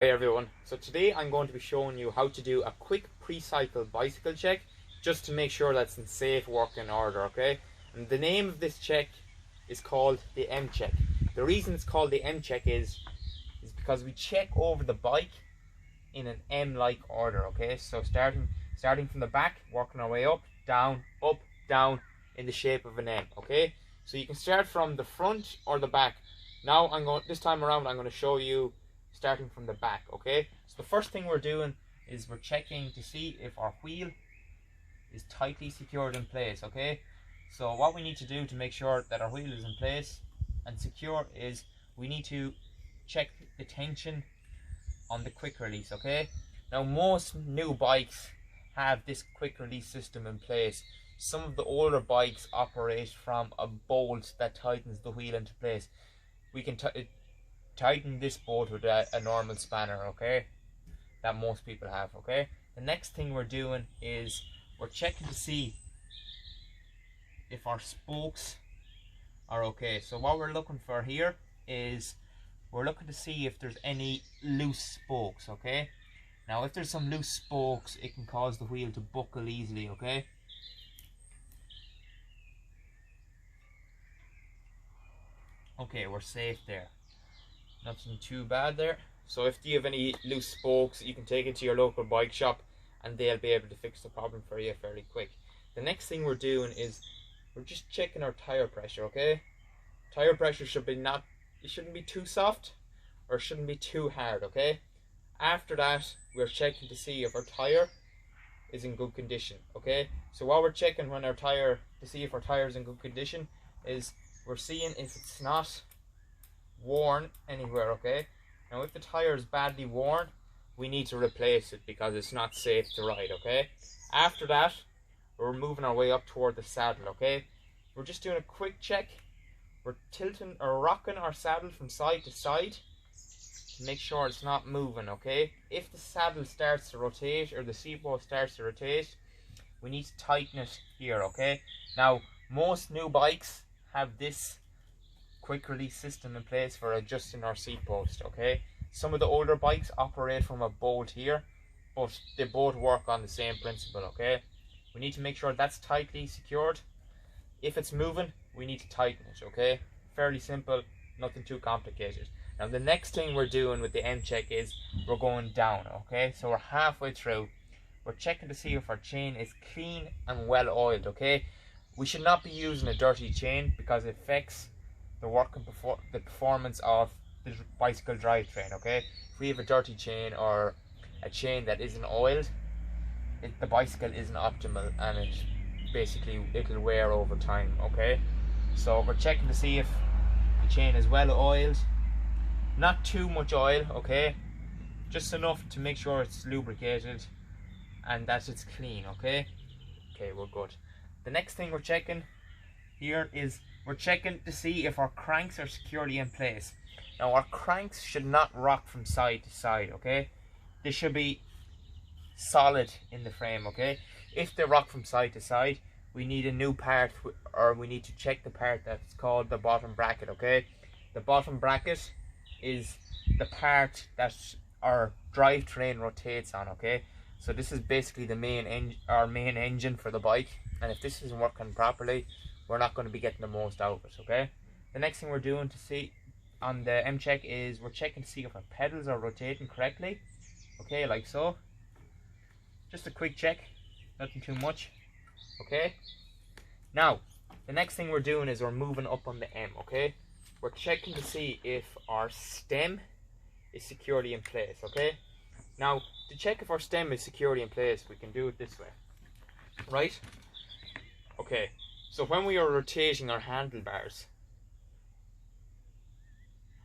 Hey everyone, so today I'm going to be showing you how to do a quick pre-cycle bicycle check just to make sure that's in safe working order, okay? And the name of this check is called the M check. The reason it's called the M check is because we check over the bike in an M-like order, okay? So starting from the back, working our way up, down, in the shape of an M, okay? So you can start from the front or the back. Now this time around I'm going to show you starting from the back, okay? So the first thing we're doing is we're checking to see if our wheel is tightly secured in place, okay? So what we need to do to make sure that our wheel is in place and secure is we need to check the tension on the quick release, okay? Now most new bikes have this quick release system in place. Some of the older bikes operate from a bolt that tightens the wheel into place. We can tighten this bolt with a normal spanner, okay, that most people have, okay? The next thing we're doing is we're checking to see if our spokes are okay. So what we're looking for here is we're looking to see if there's any loose spokes, okay? Now if there's some loose spokes, it can cause the wheel to buckle easily, okay? Okay, we're safe there. Nothing too bad there. So if you have any loose spokes, you can take it to your local bike shop and they'll be able to fix the problem for you fairly quick. The next thing we're doing is we're just checking our tire pressure, okay? Tire pressure it shouldn't be too soft or it shouldn't be too hard, okay? After that, we're checking to see if our tire is in good condition, okay? So what we're checking to see if our tire is in good condition is we're seeing if it's not worn anywhere, okay? Now if the tire is badly worn, we need to replace it because it's not safe to ride, okay? After that, we're moving our way up toward the saddle, okay? We're just doing a quick check. We're tilting or rocking our saddle from side to side to make sure it's not moving, okay? If the saddle starts to rotate or the seat post starts to rotate, we need to tighten it here, okay? Now most new bikes have this quick release system in place for adjusting our seat post, okay? Some of the older bikes operate from a bolt here, but they both work on the same principle, okay? We need to make sure that's tightly secured. If it's moving, we need to tighten it, okay? Fairly simple, nothing too complicated. Now the next thing we're doing with the M check is we're going down, okay? So we're halfway through. We're checking to see if our chain is clean and well oiled, okay? We should not be using a dirty chain because it affects the performance of the bicycle drivetrain, okay? If we have a dirty chain or a chain that isn't oiled, the bicycle isn't optimal and it'll wear over time, okay? So we're checking to see if the chain is well oiled, not too much oil, okay? Just enough to make sure it's lubricated and that it's clean, okay? Okay, we're good. The next thing we're checking here is we're checking to see if our cranks are securely in place. Now our cranks should not rock from side to side, okay? They should be solid in the frame, okay? If they rock from side to side, we need a new part, or we need to check the part that's called the bottom bracket, okay? The bottom bracket is the part that our drivetrain rotates on, okay? So this is basically the main engine for the bike, and if this isn't working properly, we're not going to be getting the most out of it, okay? The next thing we're doing to see on the M check is we're checking to see if our pedals are rotating correctly, okay, like so. Just a quick check, nothing too much, okay? Now the next thing we're doing is we're moving up on the M, okay? We're checking to see if our stem is securely in place, okay? Now to check if our stem is securely in place, we can do it this way, right? Okay, so when we are rotating our handlebars,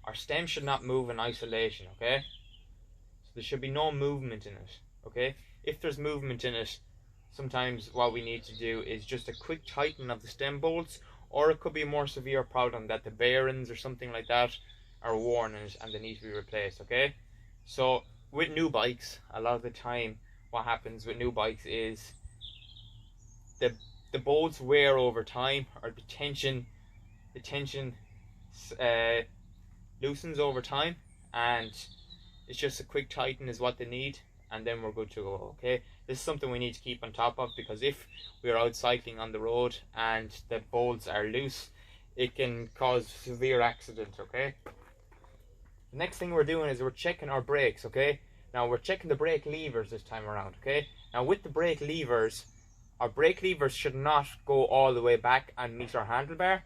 our stem should not move in isolation, okay? So there should be no movement in it, okay? If there's movement in it, sometimes what we need to do is just a quick tighten of the stem bolts, or it could be a more severe problem that the bearings or something like that are worn in it and they need to be replaced, okay? So with new bikes, a lot of the time what happens with new bikes is the bolts wear over time, or the tension loosens over time, and It's just a quick tighten is what they need, and then we're good to go. Okay, this is something we need to keep on top of, because if we're out cycling on the road and the bolts are loose, it can cause severe accident. Okay, the next thing we're doing is we're checking our brakes. Okay, now we're checking the brake levers this time around. Okay, now with the brake levers, our brake levers should not go all the way back and meet our handlebar.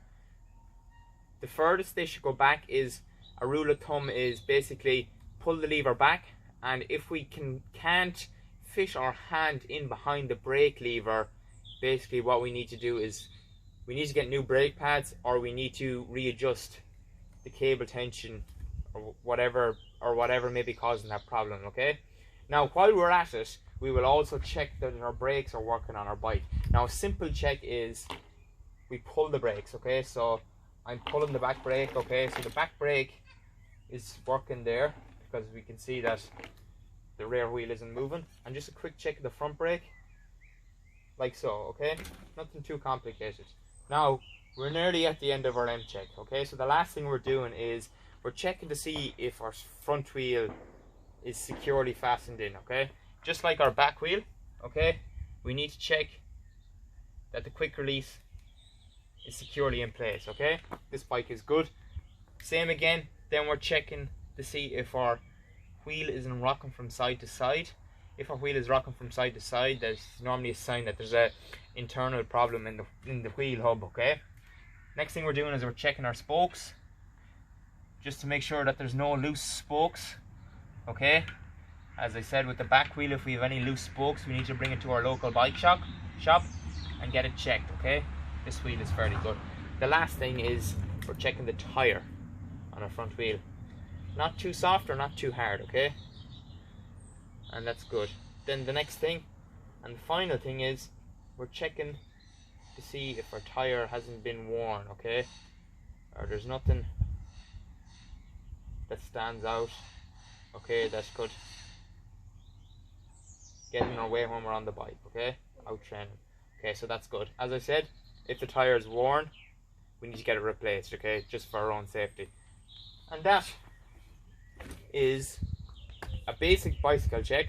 The furthest they should go back is, a rule of thumb is basically pull the lever back, and if we can't fit our hand in behind the brake lever, basically what we need to do is we need to get new brake pads, or we need to readjust the cable tension or whatever may be causing that problem. Okay, now while we're at it, we will also check that our brakes are working on our bike. Now a simple check is we pull the brakes. Okay, so I'm pulling the back brake. Okay, so the back brake is working there, because we can see that the rear wheel isn't moving. And just a quick check of the front brake, like so. Okay, nothing too complicated. Now we're nearly at the end of our M check. Okay, so the last thing we're doing is we're checking to see if our front wheel is securely fastened in. Okay, just like our back wheel. Okay, we need to check that the quick release is securely in place. Okay, this bike is good. Same again, then we're checking to see if our wheel isn't rocking from side to side. If our wheel is rocking from side to side, there's normally a sign that there's a internal problem in the wheel hub. Okay, next thing we're doing is we're checking our spokes, just to make sure that there's no loose spokes. Okay, as I said, with the back wheel, if we have any loose spokes, we need to bring it to our local bike shop and get it checked. Okay, this wheel is fairly good. The last thing is we're checking the tire on our front wheel. Not too soft or not too hard. Okay, and that's good. Then the next thing and the final thing is we're checking to see if our tire hasn't been worn. Okay, or there's nothing that stands out. Okay, that could get in our way when we're on the bike. Okay, out training. Okay, so that's good. As I said, if the tire is worn, we need to get it replaced. Okay, just for our own safety. And that is a basic bicycle check.